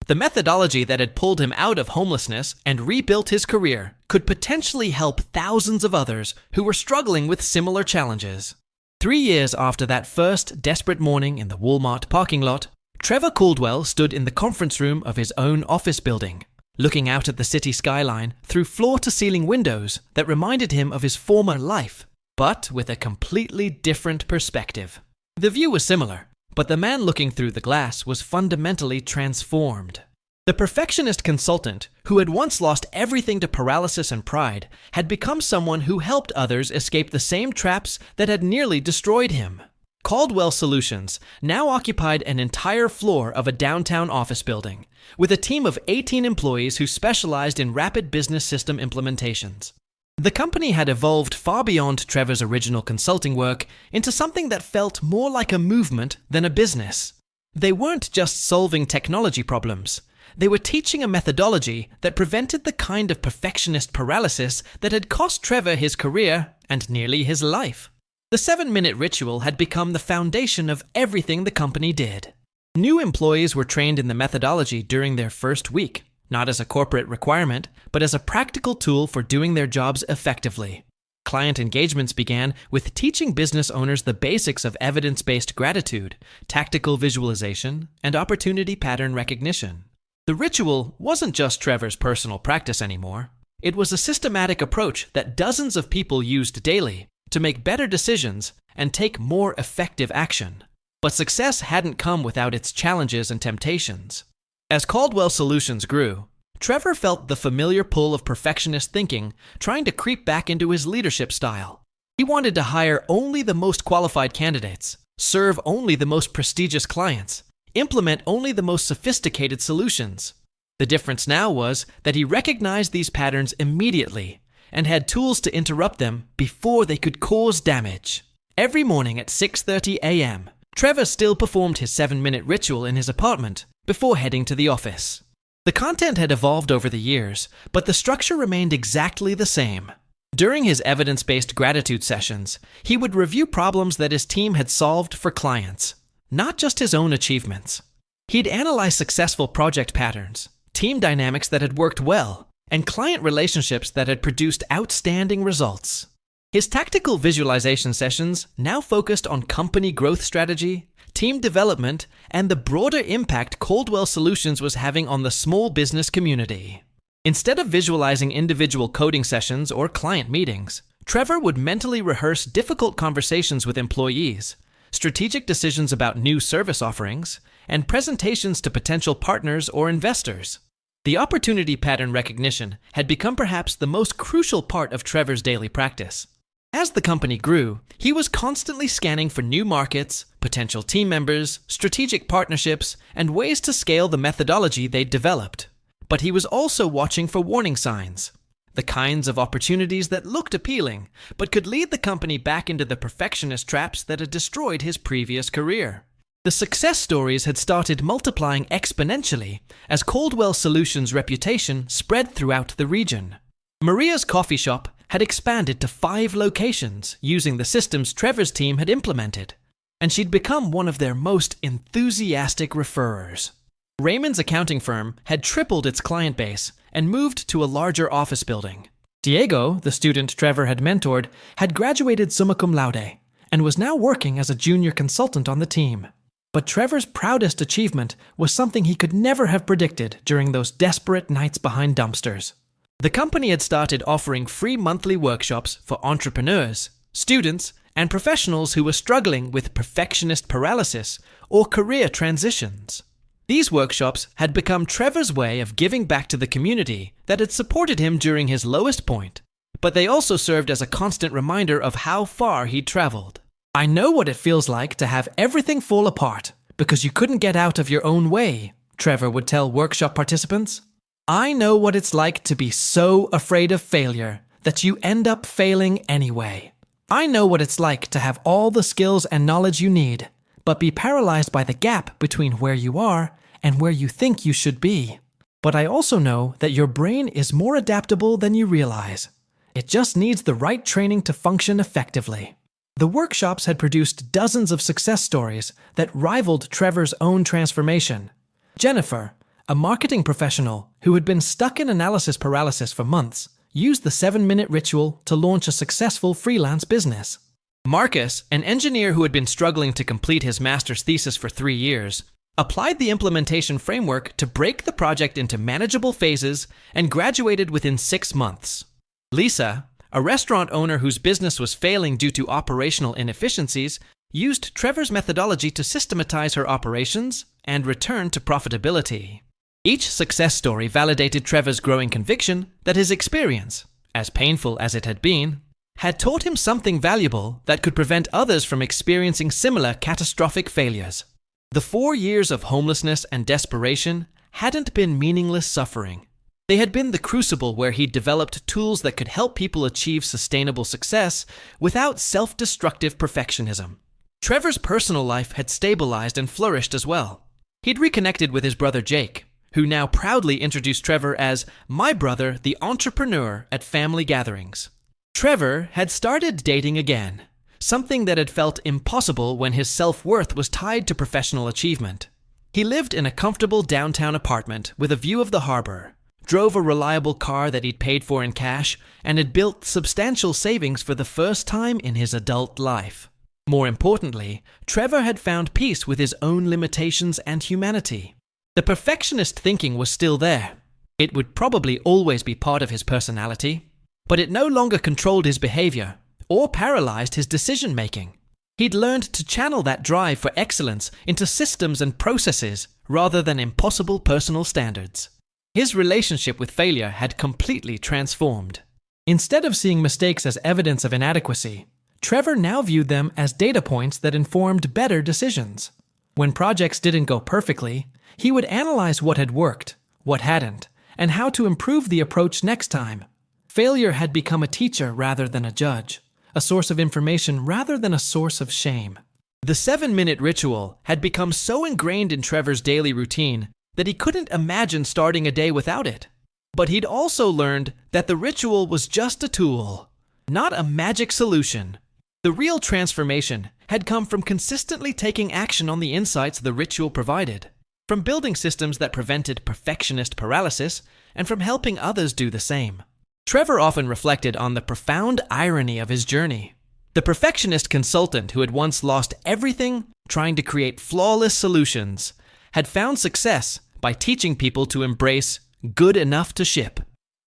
The methodology that had pulled him out of homelessness and rebuilt his career could potentially help thousands of others who were struggling with similar challenges. 3 years after that first desperate morning in the Walmart parking lot, Trevor Caldwell stood in the conference room of his own office building, looking out at the city skyline through floor-to-ceiling windows that reminded him of his former life, but with a completely different perspective. The view was similar, but the man looking through the glass was fundamentally transformed. The perfectionist consultant, who had once lost everything to paralysis and pride, had become someone who helped others escape the same traps that had nearly destroyed him. Caldwell Solutions now occupied an entire floor of a downtown office building, with a team of 18 employees who specialized in rapid business system implementations. The company had evolved far beyond Trevor's original consulting work into something that felt more like a movement than a business. They weren't just solving technology problems. They were teaching a methodology that prevented the kind of perfectionist paralysis that had cost Trevor his career and nearly his life. The 7-minute ritual had become the foundation of everything the company did. New employees were trained in the methodology during their first week, not as a corporate requirement, but as a practical tool for doing their jobs effectively. Client engagements began with teaching business owners the basics of evidence-based gratitude, tactical visualization, and opportunity pattern recognition. The ritual wasn't just Trevor's personal practice anymore. It was a systematic approach that dozens of people used daily to make better decisions and take more effective action. But success hadn't come without its challenges and temptations. As Caldwell Solutions grew, Trevor felt the familiar pull of perfectionist thinking trying to creep back into his leadership style. He wanted to hire only the most qualified candidates, serve only the most prestigious clients, implement only the most sophisticated solutions. The difference now was that he recognized these patterns immediately and had tools to interrupt them before they could cause damage. Every morning at 6:30 a.m., Trevor still performed his 7-minute ritual in his apartment before heading to the office. The content had evolved over the years, but the structure remained exactly the same. During his evidence-based gratitude sessions, he would review problems that his team had solved for clients, not just his own achievements. He'd analyze successful project patterns, team dynamics that had worked well, and client relationships that had produced outstanding results. His tactical visualization sessions now focused on company growth strategy, team development, and the broader impact Caldwell Solutions was having on the small business community. Instead of visualizing individual coding sessions or client meetings, Trevor would mentally rehearse difficult conversations with employees, strategic decisions about new service offerings, and presentations to potential partners or investors. The opportunity pattern recognition had become perhaps the most crucial part of Trevor's daily practice. As the company grew, he was constantly scanning for new markets, potential team members, strategic partnerships, and ways to scale the methodology they'd developed. But he was also watching for warning signs, the kinds of opportunities that looked appealing, but could lead the company back into the perfectionist traps that had destroyed his previous career. The success stories had started multiplying exponentially as Caldwell Solutions' reputation spread throughout the region. Maria's coffee shop had expanded to 5 locations using the systems Trevor's team had implemented, and she'd become one of their most enthusiastic referrers. Raymond's accounting firm had tripled its client base and moved to a larger office building. Diego, the student Trevor had mentored, had graduated summa cum laude and was now working as a junior consultant on the team. But Trevor's proudest achievement was something he could never have predicted during those desperate nights behind dumpsters. The company had started offering free monthly workshops for entrepreneurs, students, and professionals who were struggling with perfectionist paralysis or career transitions. These workshops had become Trevor's way of giving back to the community that had supported him during his lowest point, but they also served as a constant reminder of how far he'd traveled. "I know what it feels like to have everything fall apart because you couldn't get out of your own way," Trevor would tell workshop participants. "I know what it's like to be so afraid of failure that you end up failing anyway. I know what it's like to have all the skills and knowledge you need, but be paralyzed by the gap between where you are and where you think you should be. But I also know that your brain is more adaptable than you realize. It just needs the right training to function effectively." The workshops had produced dozens of success stories that rivaled Trevor's own transformation. Jennifer, a marketing professional who had been stuck in analysis paralysis for months, used the 7-minute ritual to launch a successful freelance business. Marcus, an engineer who had been struggling to complete his master's thesis for 3 years, applied the implementation framework to break the project into manageable phases and graduated within 6 months. Lisa, a restaurant owner whose business was failing due to operational inefficiencies, used Trevor's methodology to systematize her operations and return to profitability. Each success story validated Trevor's growing conviction that his experience, as painful as it had been, had taught him something valuable that could prevent others from experiencing similar catastrophic failures. The 4 years of homelessness and desperation hadn't been meaningless suffering. They had been the crucible where he'd developed tools that could help people achieve sustainable success without self-destructive perfectionism. Trevor's personal life had stabilized and flourished as well. He'd reconnected with his brother Jake, who now proudly introduced Trevor as "my brother, the entrepreneur" at family gatherings. Trevor had started dating again, something that had felt impossible when his self-worth was tied to professional achievement. He lived in a comfortable downtown apartment with a view of the harbor, drove a reliable car that he'd paid for in cash, and had built substantial savings for the first time in his adult life. More importantly, Trevor had found peace with his own limitations and humanity. The perfectionist thinking was still there. It would probably always be part of his personality, but it no longer controlled his behavior or paralyzed his decision-making. He'd learned to channel that drive for excellence into systems and processes rather than impossible personal standards. His relationship with failure had completely transformed. Instead of seeing mistakes as evidence of inadequacy, Trevor now viewed them as data points that informed better decisions. When projects didn't go perfectly, he would analyze what had worked, what hadn't, and how to improve the approach next time. Failure had become a teacher rather than a judge, a source of information rather than a source of shame. The 7-minute ritual had become so ingrained in Trevor's daily routine that he couldn't imagine starting a day without it. But he'd also learned that the ritual was just a tool, not a magic solution. The real transformation had come from consistently taking action on the insights the ritual provided, from building systems that prevented perfectionist paralysis, and from helping others do the same. Trevor often reflected on the profound irony of his journey. The perfectionist consultant who had once lost everything trying to create flawless solutions had found success by teaching people to embrace good enough to ship.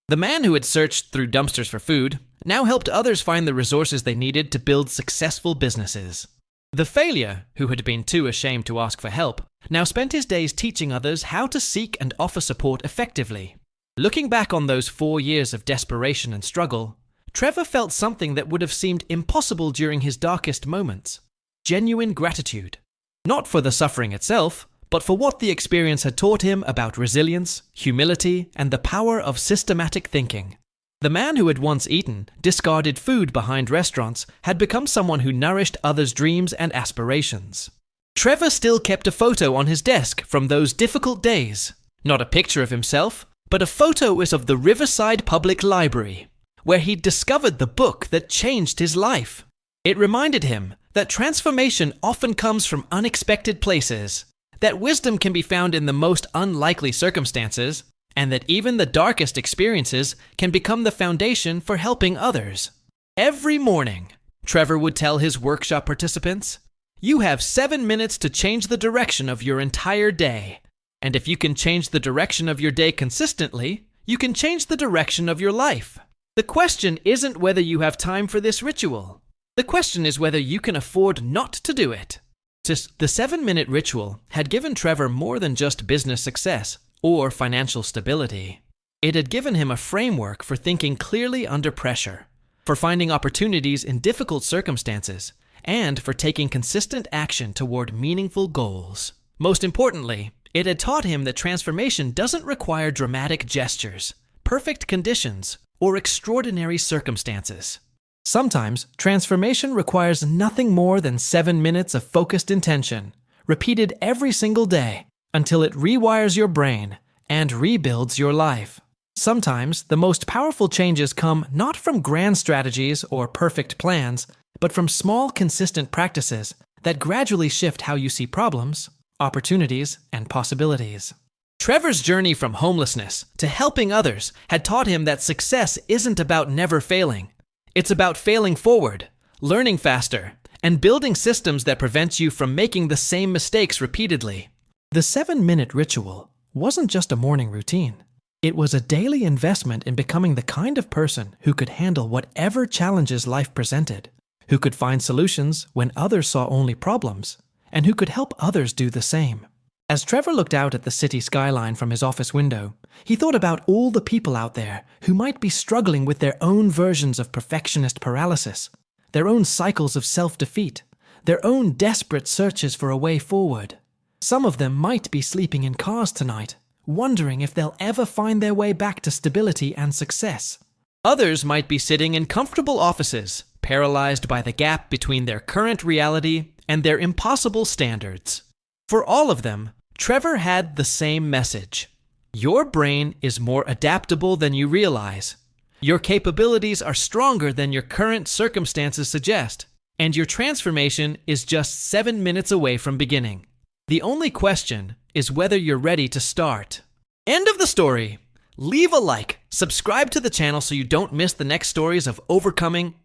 The man who had searched through dumpsters for food now helped others find the resources they needed to build successful businesses. The failure, who had been too ashamed to ask for help, now spent his days teaching others how to seek and offer support effectively. Looking back on those 4 years of desperation and struggle, Trevor felt something that would have seemed impossible during his darkest moments: genuine gratitude. Not for the suffering itself, but for what the experience had taught him about resilience, humility, and the power of systematic thinking. The man who had once eaten discarded food behind restaurants had become someone who nourished others' dreams and aspirations. Trevor still kept a photo on his desk from those difficult days. Not a picture of himself, but a photo was of the Riverside Public Library, where he'd discovered the book that changed his life. It reminded him that transformation often comes from unexpected places, that wisdom can be found in the most unlikely circumstances, and that even the darkest experiences can become the foundation for helping others. Every morning, Trevor would tell his workshop participants, "You have 7 minutes to change the direction of your entire day. And if you can change the direction of your day consistently, you can change the direction of your life. The question isn't whether you have time for this ritual. The question is whether you can afford not to do it." The 7-minute ritual had given Trevor more than just business success or financial stability. It had given him a framework for thinking clearly under pressure, for finding opportunities in difficult circumstances, and for taking consistent action toward meaningful goals. Most importantly, it had taught him that transformation doesn't require dramatic gestures, perfect conditions, or extraordinary circumstances. Sometimes, transformation requires nothing more than 7 minutes of focused intention, repeated every single day, until it rewires your brain and rebuilds your life. Sometimes, the most powerful changes come not from grand strategies or perfect plans, but from small, consistent practices that gradually shift how you see problems, opportunities, and possibilities. Trevor's journey from homelessness to helping others had taught him that success isn't about never failing. It's about failing forward, learning faster, and building systems that prevent you from making the same mistakes repeatedly. The 7-minute ritual wasn't just a morning routine. It was a daily investment in becoming the kind of person who could handle whatever challenges life presented, who could find solutions when others saw only problems, and who could help others do the same. As Trevor looked out at the city skyline from his office window, he thought about all the people out there who might be struggling with their own versions of perfectionist paralysis, their own cycles of self-defeat, their own desperate searches for a way forward. Some of them might be sleeping in cars tonight, wondering if they'll ever find their way back to stability and success. Others might be sitting in comfortable offices, paralyzed by the gap between their current reality and their impossible standards. For all of them, Trevor had the same message. Your brain is more adaptable than you realize. Your capabilities are stronger than your current circumstances suggest, and your transformation is just 7 minutes away from beginning. The only question is whether you're ready to start. End of the story. Leave a like, subscribe to the channel so you don't miss the next stories of overcoming